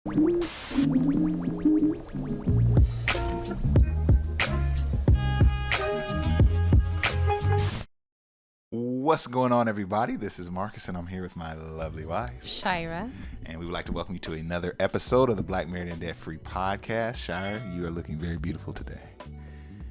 What's going on, everybody? This is Marcus, and I'm here with my lovely wife, Shira. And we would like to welcome you to another episode of the Black Married and Debt Free podcast. Shira, you are looking very beautiful today.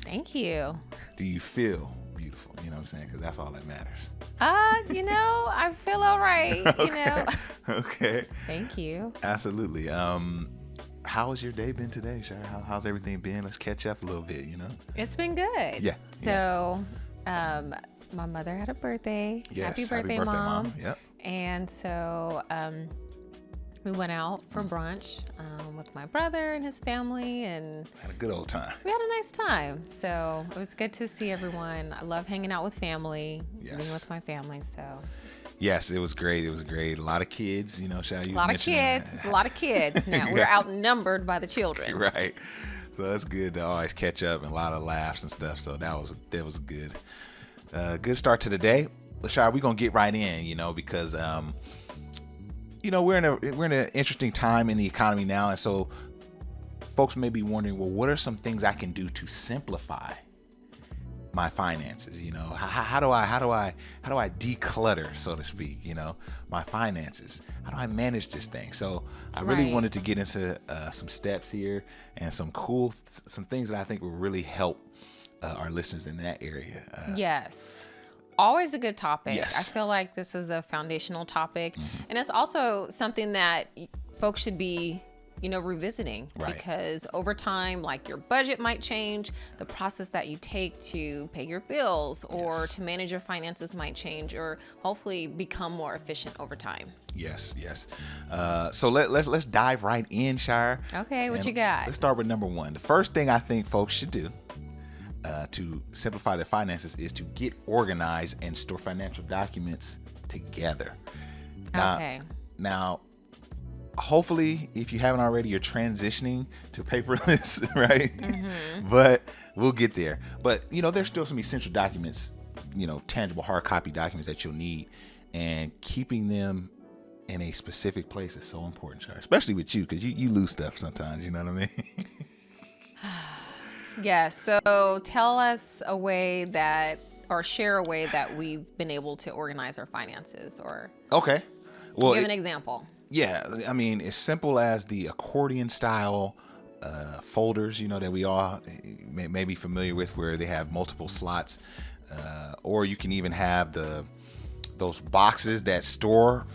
Thank you. Do you feel beautiful? You know what I'm saying? Because that's all that matters. I feel all right, Okay. Okay. Thank you. Absolutely. How has your day been today, Shira? How's everything been? Let's catch up a little bit, It's been good. Yeah. So, my mother had a birthday. Yes. Happy birthday, Mom. Yep. And so, we went out for brunch with my brother and his family, and Had a good old time. we had a nice time. So it was good to see everyone. I love hanging out with family, Yes. being with my family. So Yes, it was great. It was great. A lot of kids, Shira. a lot of kids. Now we're outnumbered by the children. Right. So that's good to always catch up and a lot of laughs and stuff. So that was good. Good start to the day. Shira, we're gonna get right in, because we're in an interesting time in the economy now, and so folks may be wondering, well, what are some things I can do to simplify my finances? How do I declutter, so to speak, my finances? How do I manage this thing? So I really wanted to get into some steps here and some things that I think will really help our listeners in that area. Yes. Always a good topic. Yes. I feel like this is a foundational topic. And it's also something that folks should be, revisiting. Right. Because over time, like your budget might change, the process that you take to pay your bills or to manage your finances might change, or hopefully become more efficient over time. Yes. So let's dive right in, Shire. Okay, what And you got? Let's start with number one. The first thing I think folks should do to simplify their finances is to get organized and store financial documents together. Now, hopefully, if you haven't already, you're transitioning to paperless, right? But we'll get there. But, there's still some essential documents, tangible hard copy documents that you'll need, and keeping them in a specific place is so important, Charles, especially with you, because you lose stuff sometimes, you know what I mean? Yes. So tell us share a way that we've been able to organize our finances, or Okay. Well, give an example. Yeah, I mean, as simple as the accordion style folders, that we all may be familiar with, where they have multiple slots, or you can even have those boxes that store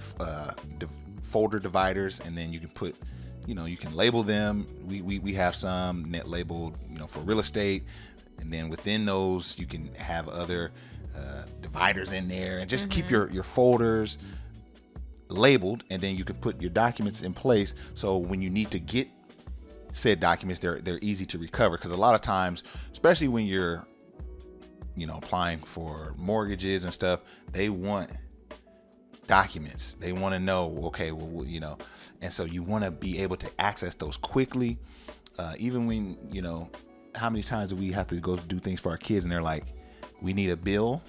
folder dividers, and then you can put, you can label them. We have some net labeled, for real estate, and then within those you can have other dividers in there, and just keep your folders labeled, and then you can put your documents in place, so when you need to get said documents, they're easy to recover. Because a lot of times, especially when you're applying for mortgages and stuff, they want documents. They want to know, okay, and so you want to be able to access those quickly. Even when how many times do we have to go do things for our kids and they're like, we need a bill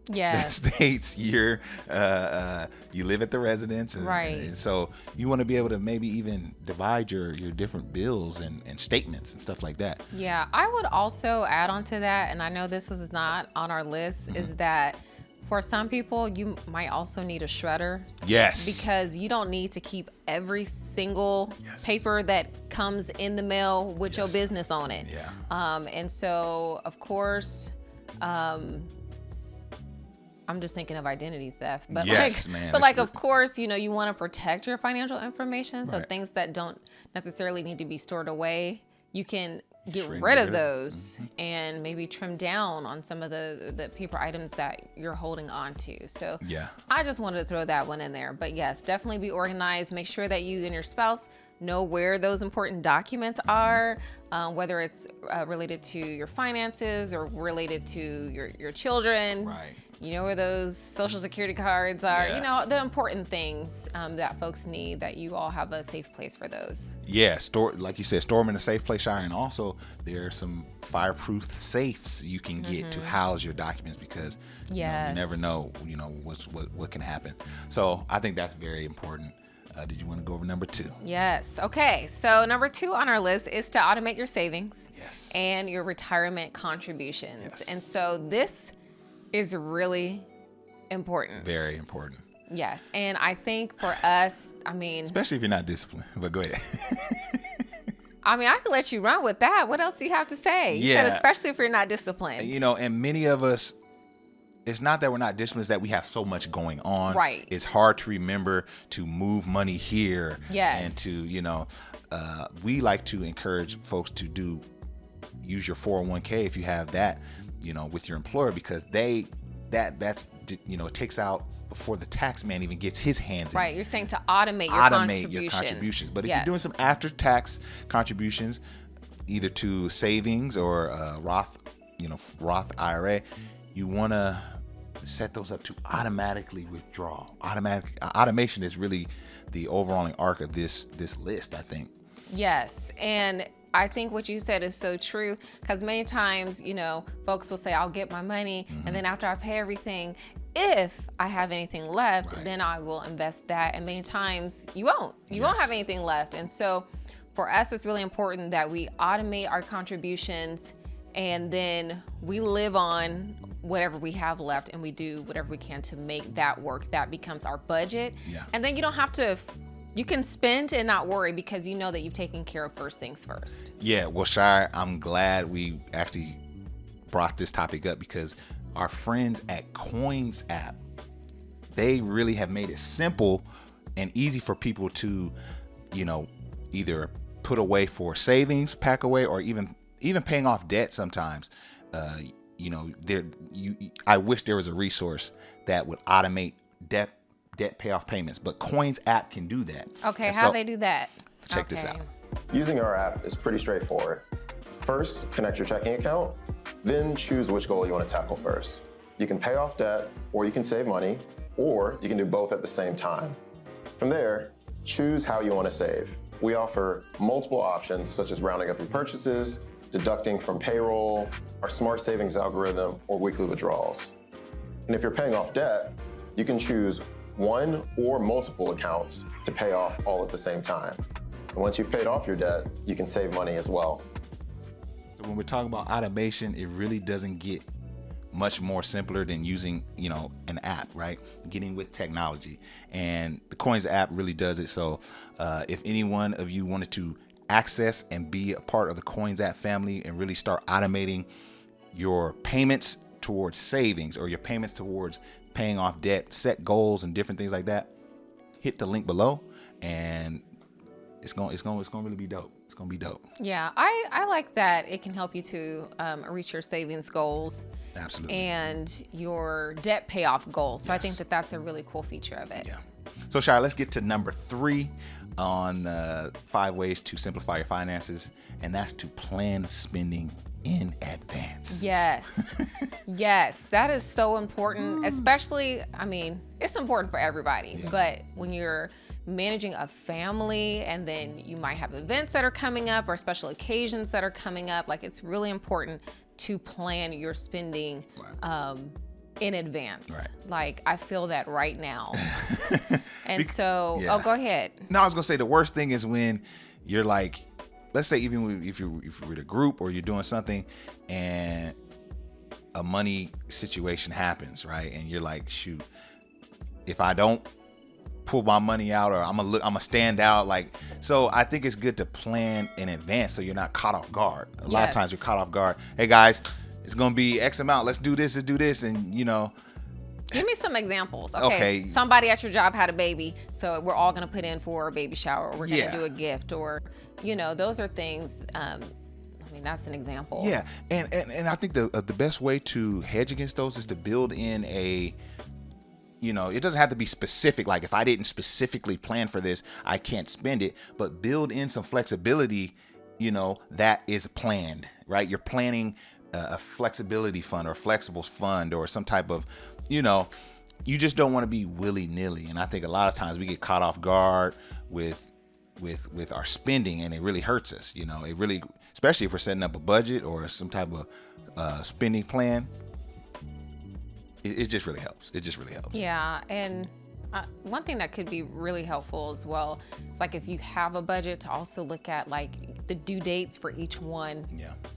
that states you live at the residence, and, right. And so you want to be able to maybe even divide your different bills and statements and stuff like that. Yeah, I would also add on to that, and I know this is not on our list, is that for some people, you might also need a shredder. Yes. Because you don't need to keep every single paper that comes in the mail with your business on it. Yeah. And so, of course, I'm just thinking of identity theft, but of course, you want to protect your financial information. So things that don't necessarily need to be stored away, you can get rid of those and maybe trim down on some of the paper items that you're holding on to. So I just wanted to throw that one in there. But yes, definitely be organized. Make sure that you and your spouse know where those important documents are, whether it's related to your finances or related to your children. Right. You know where those social security cards are, the important things that folks need, that you all have a safe place for those. Yeah, like you said, store them in a safe place, Shire. And also there are some fireproof safes you can get to house your documents, because you never know, what can happen. So I think that's very important. Did you want to go over number 2? Yes. Okay. So number 2 on our list is to automate your savings and your retirement contributions. Yes. And so this is really important. Very important. Yes. And I think for us, I mean, especially if you're not disciplined, but go ahead. I mean, I could let you run with that. What else do you have to say? You said especially if you're not disciplined. You know, and many of us, it's not that we're not disciplined, it's that we have so much going on. Right. It's hard to remember to move money here. Yes. And to, you know, we like to encourage folks to use your 401k if you have that, you know, with your employer, because that's, you know, it takes out before the tax man even gets his hands in. Right. You're saying to automate your contributions. But if you're doing some after tax contributions, either to savings or Roth IRA, you want to set those up to automatically withdraw. Automation is really the overall arc of this list, I think. Yes. And I think what you said is so true, because many times, you know, folks will say, I'll get my money, and then after I pay everything, if I have anything left, then I will invest that. And many times you won't. You won't have anything left. And so for us, it's really important that we automate our contributions, and then we live on whatever we have left, and we do whatever we can to make that work. That becomes our budget. Yeah. And then you don't have to, you can spend and not worry, because you know that you've taken care of first things first. Yeah, well, Shire, I'm glad we actually brought this topic up, because our friends at Coins app, they really have made it simple and easy for people to, you know, either put away for savings, pack away, or even paying off debt sometimes. You know, I wish there was a resource that would automate debt payoff payments, but Coins app can do that. Okay, and how do they do that? Check this out. Using our app is pretty straightforward. First, connect your checking account, then choose which goal you want to tackle first. You can pay off debt, or you can save money, or you can do both at the same time. From there, choose how you want to save. We offer multiple options, such as rounding up your purchases, deducting from payroll, our smart savings algorithm, or weekly withdrawals. And if you're paying off debt, you can choose one or multiple accounts to pay off all at the same time. And once you've paid off your debt, you can save money as well. So when we're talking about automation, it really doesn't get much more simpler than using, you know, an app, right? Getting with technology, and the Coins app really does it. So if any one of you wanted to access and be a part of the Coins app family and really start automating your payments towards savings, or your payments towards paying off debt, set goals and different things like that, hit the link below, and it's going to really be dope. It's going to be dope. Yeah, I like that it can help you to reach your savings goals. Absolutely. And your debt payoff goals. So I think that that's a really cool feature of it. Yeah. So Shire, let's get to number 3 on 5 ways to simplify your finances, and that's to plan spending in advance. Yes. Yes, that is so important, especially, I mean, it's important for everybody, but when you're managing a family, and then you might have events that are coming up or special occasions that are coming up, like, it's really important to plan your spending in advance. Right. Like, I feel that right now. And so, go ahead. No, I was gonna say the worst thing is when you're like, let's say even if you're with a group or you're doing something and a money situation happens, right? And you're like, shoot, if I don't pull my money out, or I'm gonna stand out, like, so I think it's good to plan in advance so you're not caught off guard. A lot of times you're caught off guard. Hey guys, it's gonna be X amount, let's do this, and you know. Give me some exampes. Okay. Somebody at your job had a baby, so we're all gonna put in for a baby shower, or we're gonna do a gift, or, you know, those are things. I mean, that's an example. Yeah, and I think the best way to hedge against those is to build in a, you know, it doesn't have to be specific. Like, if I didn't specifically plan for this, I can't spend it, but build in some flexibility, you know, that is planned, right? You're planning a flexibility fund or flexibles fund or some type of, you know, you just don't want to be willy-nilly. And I think a lot of times we get caught off guard with our spending, and it really hurts us. You know, it really, especially if we're setting up a budget or some type of spending plan. It just really helps. It just really helps. Yeah, and One thing that could be really helpful as well, it's like if you have a budget, to also look at like the due dates for each one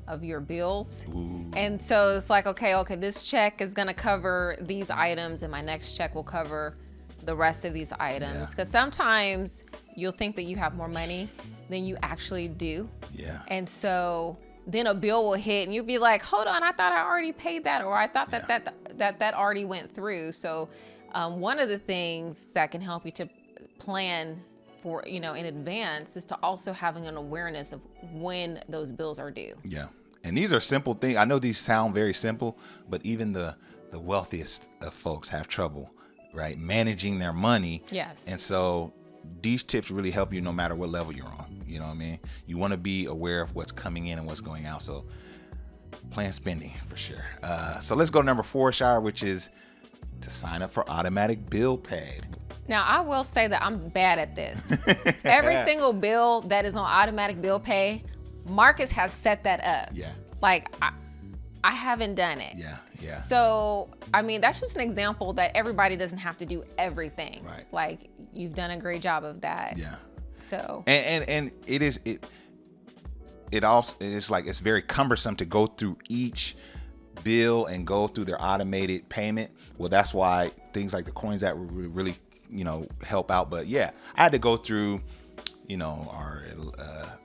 of your bills. Ooh. And so it's like, okay, this check is going to cover these items and my next check will cover the rest of these items. Because sometimes you'll think that you have more money than you actually do. Yeah. And so then a bill will hit and you'll be like, hold on, I thought I already paid that, or I thought that already went through. So one of the things that can help you to plan for, in advance, is to also having an awareness of when those bills are due. Yeah. And these are simple things. I know these sound very simple, but even the wealthiest of folks have trouble, right, managing their money. Yes. And so these tips really help you no matter what level you're on. You know what I mean? You want to be aware of what's coming in and what's going out. So plan spending for sure. So let's go to number 4, Shire, which is to sign up for automatic bill pay. Now, I will say that I'm bad at this. Every single bill that is on automatic bill pay, Marcus has set that up. Yeah. Like, I haven't done it. Yeah, yeah. So, I mean, that's just an example that everybody doesn't have to do everything. Right. Like, you've done a great job of that. Yeah. So. And it also is like, it's very cumbersome to go through each bill and go through their automated payment. Well, that's why things like the Coins App really, help out. But yeah, I had to go through, our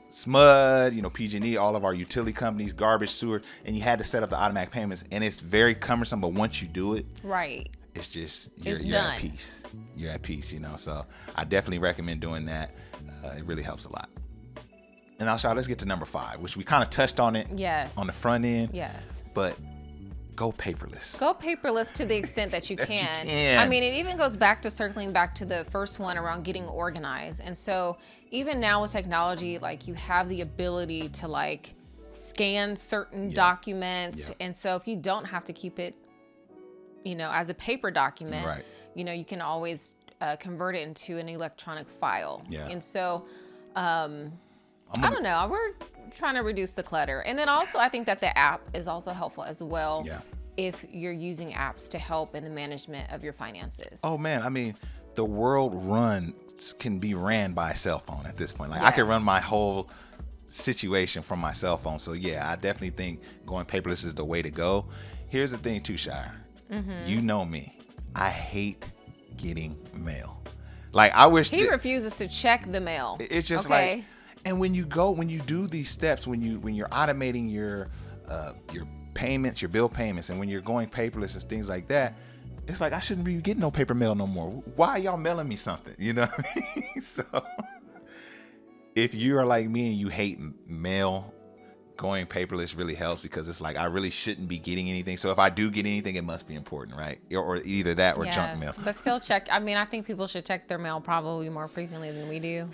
SMUD, PG&E, all of our utility companies, garbage, sewer, and you had to set up the automatic payments. And it's very cumbersome, but once you do it, right, it's just, you're done. at peace. You're at peace, So I definitely recommend doing that. It really helps a lot. And now, let's get to number 5, which we kind of touched on it. Yes. On the front end. Yes. But go paperless. Go paperless to the extent that you that can. You can. I mean, it even goes back to circling back to the first one around getting organized. And so even now with technology, like, you have the ability to like scan certain documents. And so if you don't have to keep it, as a paper document, right, you can always convert it into an electronic file. Yeah. And so, I don't know. We're trying to reduce the clutter. And then also, I think that the app is also helpful as well. Yeah. If you're using apps to help in the management of your finances. Oh man, I mean, the world can be ran by a cell phone at this point. Like, I can run my whole situation from my cell phone. So yeah, I definitely think going paperless is the way to go. Here's the thing too, Shire. Mm-hmm. You know me. I hate getting mail. Like, I wish he refuses to check the mail. It's just like, and when you do these steps, when you're automating your payments, your bill payments, and when you're going paperless and things like that, it's like, I shouldn't be getting no paper mail no more. Why are y'all mailing me something? So if you are like me and you hate mail, going paperless really helps, because it's like, I really shouldn't be getting anything. So if I do get anything, it must be important, right? Or either that or junk mail. But still check. I mean, I think people should check their mail probably more frequently than we do.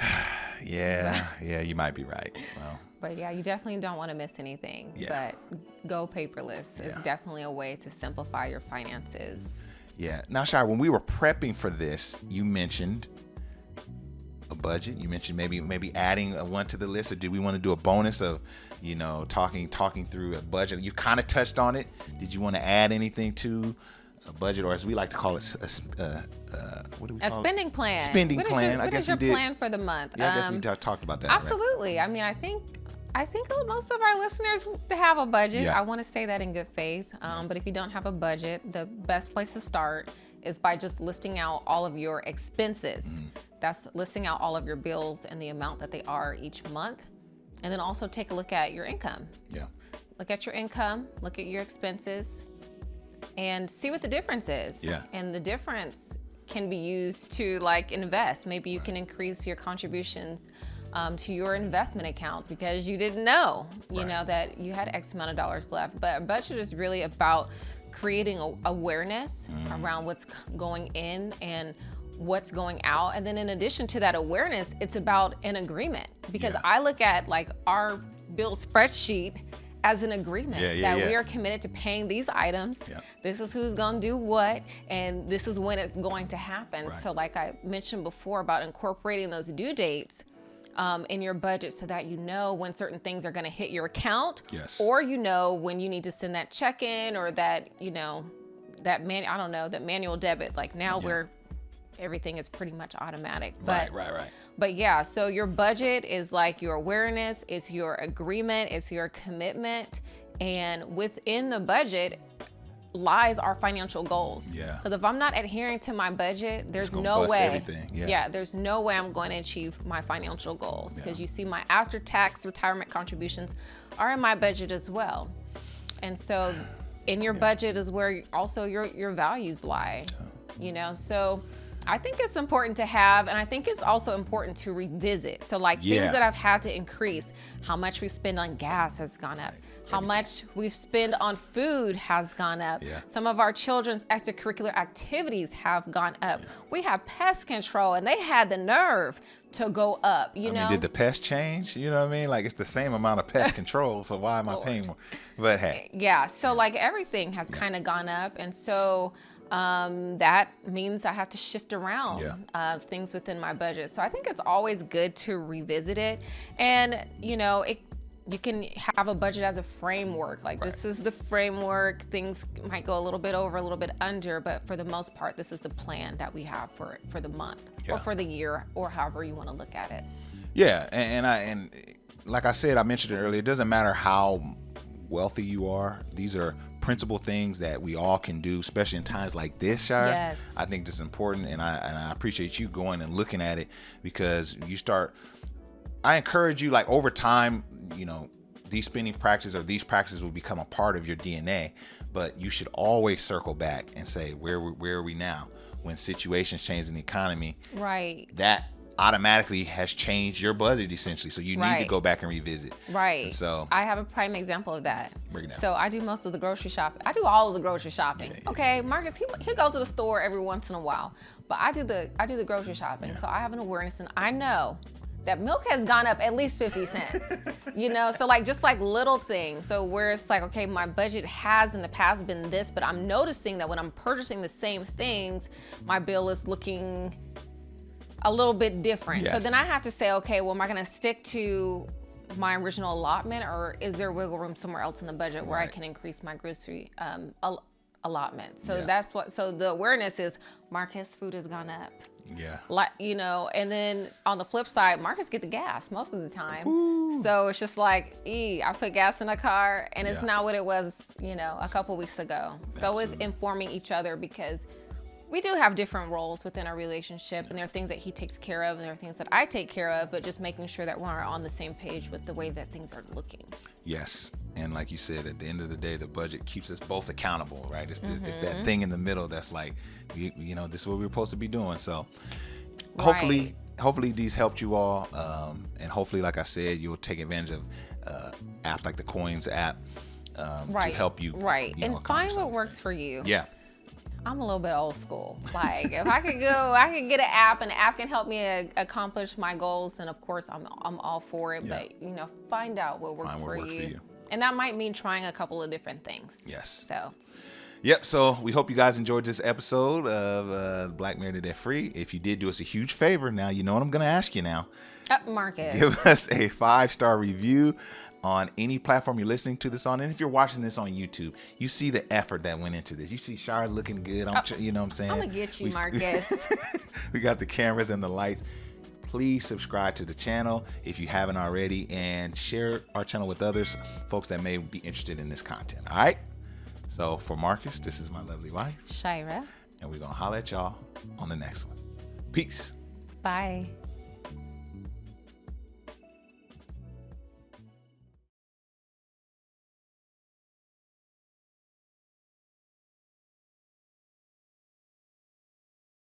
Yeah, you might be right. Well, but yeah, you definitely don't want to miss anything. Yeah. But go paperless is definitely a way to simplify your finances. Yeah. Now, Shire, when we were prepping for this, you mentioned a budget. You mentioned maybe adding one to the list, or do we want to do a bonus of, talking through a budget? You kind of touched on it. Did you want to add anything to a budget, or as we like to call it, what do we call it? Spending plan. Spending plan. What is your plan for the month? Yeah, I guess we talked about that. Absolutely. Right? I mean, I think most of our listeners have a budget. Yeah. I want to say that in good faith. But if you don't have a budget, the best place to start is by just listing out all of your expenses. Mm. That's listing out all of your bills and the amount that they are each month. And then also take a look at your income. Yeah. Look at your income, look at your expenses, and see what the difference is. Yeah. And the difference can be used to like invest. Maybe you can increase your contributions to your investment accounts because you didn't know, that you had X amount of dollars left. But a budget is really about creating awareness around what's going in and what's going out. And then in addition to that awareness, it's about an agreement, because I look at like our bill spreadsheet as an agreement that we are committed to paying these items. Yeah. This is who's going to do what, and this is when it's going to happen. Right. So like I mentioned before about incorporating those due dates in your budget so that you know when certain things are going to hit your account, or when you need to send that check in, or that that manual debit. Like now we're everything is pretty much automatic. Right. But yeah, so your budget is like your awareness, it's your agreement, it's your commitment, and within the budget lies our financial goals. Yeah. Because if I'm not adhering to my budget, there's gonna no bust way. everything. Yeah. There's no way I'm going to achieve my financial goals, because you see my after-tax retirement contributions are in my budget as well. And so in your budget is where also your values lie. You know, so I think it's important to have, and I think it's also important to revisit. So like things that I've had to increase, how much we spend on gas has gone up. How much we've spent on food has gone up. Some of our children's extracurricular activities have gone up. We have pest control, and they had the nerve to go up, you know? I mean, did the pest change? You know what I mean? Like, it's the same amount of pest control, so why am I paying more? But hey. Yeah, so like everything has kind of gone up, and so that means I have to shift around things within my budget. So I think it's always good to revisit it. And, you know, you can have a budget as a framework. Like this is the framework. Things might go a little bit over, a little bit under, but for the most part, this is the plan that we have for the month or for the year, or however you want to look at it. Yeah, and like I said, I mentioned it earlier, it doesn't matter how wealthy you are. These are principal things that we all can do, especially in times like this, Shire. Yes. I think this is important, and I appreciate you going and looking at it, because I encourage you, like, over time, you know, these spending practices or these practices will become a part of your DNA, but you should always circle back and say, where are we now? When situations change in the economy, that automatically has changed your budget essentially. So you need to go back and revisit. Right. And so I have a prime example of that. Break it down. So I do most of the grocery shopping. I do all of the grocery shopping. Okay, Marcus, he'll go to the store every once in a while, but I do the grocery shopping. So I have an awareness, and I know that milk has gone up at least 50 cents, you know? So like, just like little things. So where it's like, okay, my budget has in the past been this, but I'm noticing that when I'm purchasing the same things, my bill is looking a little bit different. So then I have to say, okay, well, am I gonna stick to my original allotment, or is there wiggle room somewhere else in the budget where I can increase my grocery allotment? So so the awareness is, Marcus, food has gone up. Like, you know, and then on the flip side, Marcus get the gas most of the time. Ooh. So it's just like, I put gas in a car, and it's not what it was, you know, a couple weeks ago. So it's informing each other, because we do have different roles within our relationship, and there are things that he takes care of, and there are things that I take care of, but just making sure that we're on the same page with the way that things are looking. Yes. And like you said, at the end of the day, the budget keeps us both accountable, right? It's that thing in the middle that's like, you know, this is what we're supposed to be doing. So hopefully these helped you all. And hopefully, like I said, you'll take advantage of apps like the Coins app to help you. Right. You know, and find what works for you. Yeah. I'm a little bit old school. Like, if I could get an app, and the app can help me accomplish my goals, then of course I'm all for it. Yeah. But, you know, find out what works for you. And that might mean trying a couple of different things. Yes. So. Yep. So we hope you guys enjoyed this episode of Black Married Debt Free. If you did, do us a huge favor. Now, you know what I'm going to ask you now. Marcus. Give us a 5-star review on any platform you're listening to this on. And if you're watching this on YouTube, you see the effort that went into this. You see Shire looking good. You know what I'm saying? I'm going to get you, Marcus. We got the cameras and the lights. Please subscribe to the channel if you haven't already, and share our channel with others, folks that may be interested in this content. All right? So for Marcus, this is my lovely wife, Shira. And we're going to holler at y'all on the next one. Peace. Bye.